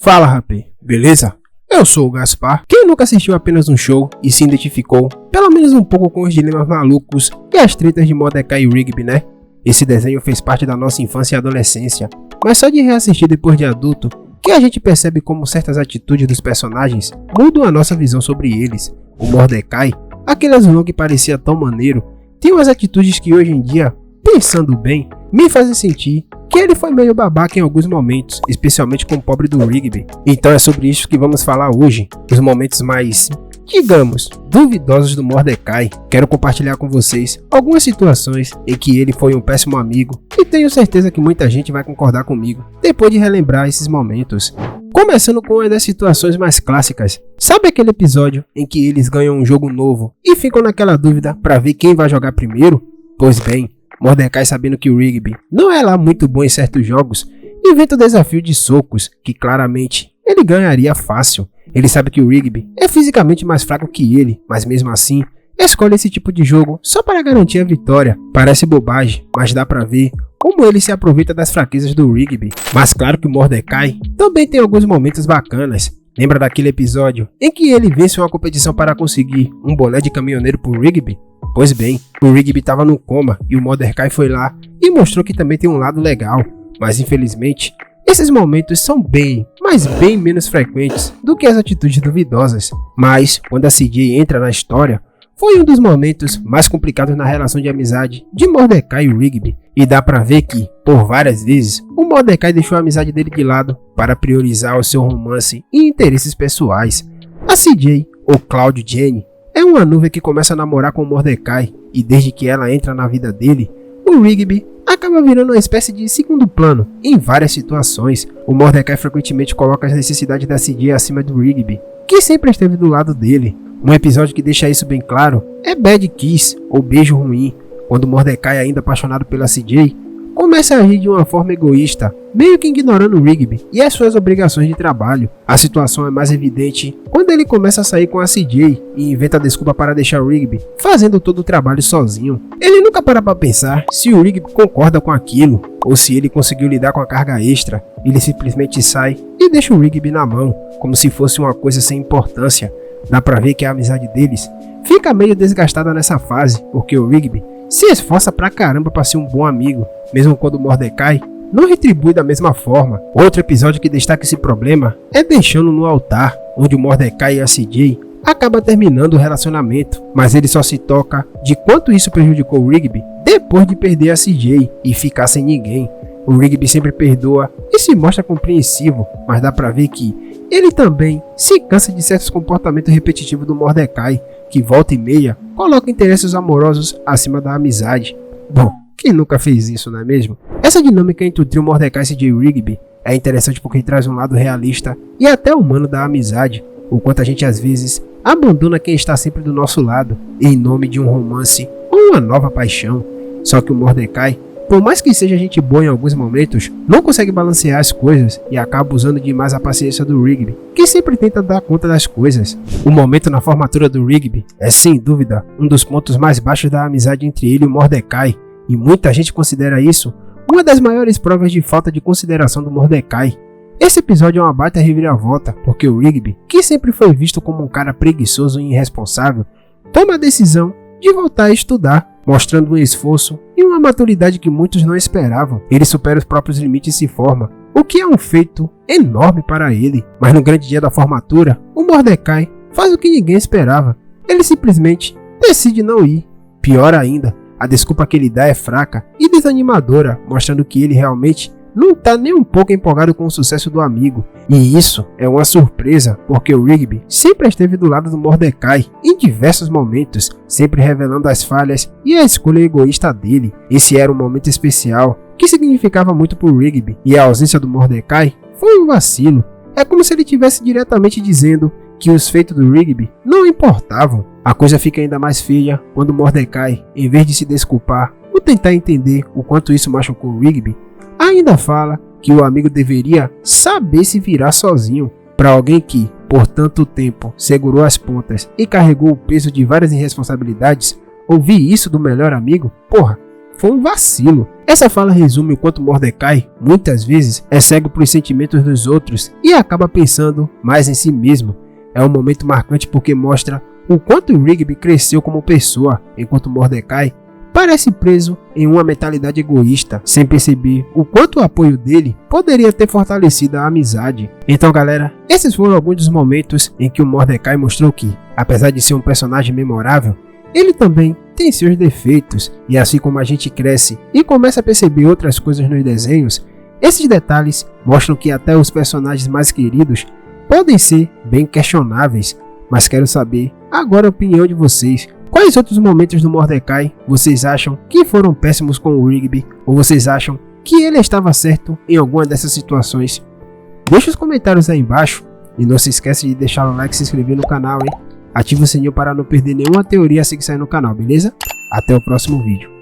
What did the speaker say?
Fala, rapê, beleza? Eu sou o Gaspar. Quem nunca assistiu apenas um show e se identificou, pelo menos um pouco, com os dilemas malucos e as tretas de Mordecai e Rigby, né? Esse desenho fez parte da nossa infância e adolescência, mas só de reassistir depois de adulto que a gente percebe como certas atitudes dos personagens mudam a nossa visão sobre eles. O Mordecai, aquele azulão que parecia tão maneiro, tem umas atitudes que hoje em dia, pensando bem, me fazem sentir que ele foi meio babaca em alguns momentos, especialmente com o pobre do Rigby. Então é sobre isso que vamos falar hoje, os momentos mais, digamos, duvidosos do Mordecai. Quero compartilhar com vocês algumas situações em que ele foi um péssimo amigo e tenho certeza que muita gente vai concordar comigo depois de relembrar esses momentos. Começando com uma das situações mais clássicas. Sabe aquele episódio em que eles ganham um jogo novo e ficam naquela dúvida para ver quem vai jogar primeiro? Pois bem, Mordecai, sabendo que o Rigby não é lá muito bom em certos jogos, inventa o desafio de socos, que claramente ele ganharia fácil. Ele sabe que o Rigby é fisicamente mais fraco que ele, mas mesmo assim, escolhe esse tipo de jogo só para garantir a vitória. Parece bobagem, mas dá pra ver como ele se aproveita das fraquezas do Rigby. Mas claro que o Mordecai também tem alguns momentos bacanas. Lembra daquele episódio em que ele vence uma competição para conseguir um boné de caminhoneiro pro Rigby? Pois bem, o Rigby estava no coma e o Mordecai foi lá e mostrou que também tem um lado legal. Mas infelizmente, esses momentos são bem menos frequentes do que as atitudes duvidosas. Mas quando a CJ entra na história, foi um dos momentos mais complicados na relação de amizade de Mordecai e Rigby. E dá pra ver que, por várias vezes, o Mordecai deixou a amizade dele de lado para priorizar o seu romance e interesses pessoais. A CJ, ou Cloud Jane, é uma nuvem que começa a namorar com o Mordecai, e desde que ela entra na vida dele, o Rigby acaba virando uma espécie de segundo plano em várias situações. O Mordecai frequentemente coloca as necessidades da CJ acima do Rigby, que sempre esteve do lado dele. Um episódio que deixa isso bem claro é Bad Kiss, ou Beijo Ruim, quando Mordecai, ainda apaixonado pela CJ, começa a agir de uma forma egoísta, meio que ignorando Rigby e as suas obrigações de trabalho. A situação é mais evidente quando ele começa a sair com a CJ e inventa desculpa para deixar o Rigby fazendo todo o trabalho sozinho. Ele nunca para pensar se o Rigby concorda com aquilo ou se ele conseguiu lidar com a carga extra. Ele simplesmente sai e deixa o Rigby na mão, como se fosse uma coisa sem importância. Dá pra ver que a amizade deles fica meio desgastada nessa fase, porque o Rigby se esforça pra caramba pra ser um bom amigo, mesmo quando o Mordecai não retribui da mesma forma. Outro episódio que destaca esse problema é Deixando no Altar, onde o Mordecai e a CJ acabam terminando o relacionamento, mas ele só se toca de quanto isso prejudicou o Rigby depois de perder a CJ e ficar sem ninguém. O Rigby sempre perdoa e se mostra compreensivo, mas dá pra ver que ele também se cansa de certos comportamentos repetitivos do Mordecai, que volta e meia coloca interesses amorosos acima da amizade. Bom, quem nunca fez isso, não é mesmo? Essa dinâmica entre o trio Mordecai, CJ e Rigby é interessante porque traz um lado realista e até humano da amizade, o quanto a gente às vezes abandona quem está sempre do nosso lado em nome de um romance ou uma nova paixão. Só que o Mordecai, por mais que seja gente boa em alguns momentos, não consegue balancear as coisas e acaba usando demais a paciência do Rigby, que sempre tenta dar conta das coisas. O momento na formatura do Rigby é sem dúvida um dos pontos mais baixos da amizade entre ele e o Mordecai, e muita gente considera isso uma das maiores provas de falta de consideração do Mordecai. Esse episódio é uma baita reviravolta, porque o Rigby, que sempre foi visto como um cara preguiçoso e irresponsável, toma a decisão de voltar a estudar, mostrando um esforço e uma maturidade que muitos não esperavam. Ele supera os próprios limites e se forma, o que é um feito enorme para ele. Mas no grande dia da formatura, o Mordecai faz o que ninguém esperava. Ele simplesmente decide não ir. Pior ainda, a desculpa que ele dá é fraca e desanimadora, mostrando que ele realmente não está nem um pouco empolgado com o sucesso do amigo. E isso é uma surpresa, porque o Rigby sempre esteve do lado do Mordecai em diversos momentos, sempre revelando as falhas e a escolha egoísta dele. Esse era um momento especial, que significava muito para o Rigby, e a ausência do Mordecai foi um vacilo. É como se ele estivesse diretamente dizendo que os feitos do Rigby não importavam. A coisa fica ainda mais feia quando Mordecai, em vez de se desculpar ou tentar entender o quanto isso machucou o Rigby, ainda fala que o amigo deveria saber se virar sozinho. Para alguém que, por tanto tempo, segurou as pontas e carregou o peso de várias irresponsabilidades, ouvir isso do melhor amigo, porra, foi um vacilo. Essa fala resume o quanto Mordecai, muitas vezes, é cego para os sentimentos dos outros e acaba pensando mais em si mesmo. É um momento marcante porque mostra o quanto Rigby cresceu como pessoa, enquanto Mordecai parece preso em uma mentalidade egoísta, sem perceber o quanto o apoio dele poderia ter fortalecido a amizade. Então galera, esses foram alguns dos momentos em que o Mordecai mostrou que, apesar de ser um personagem memorável, ele também tem seus defeitos, e assim como a gente cresce e começa a perceber outras coisas nos desenhos, esses detalhes mostram que até os personagens mais queridos podem ser bem questionáveis. Mas quero saber agora a opinião de vocês. Quais outros momentos do Mordecai vocês acham que foram péssimos com o Rigby? Ou vocês acham que ele estava certo em alguma dessas situações? Deixe os comentários aí embaixo. E não se esqueça de deixar o like e se inscrever no canal, hein? Ative o sininho para não perder nenhuma teoria assim que sair no canal, beleza? Até o próximo vídeo.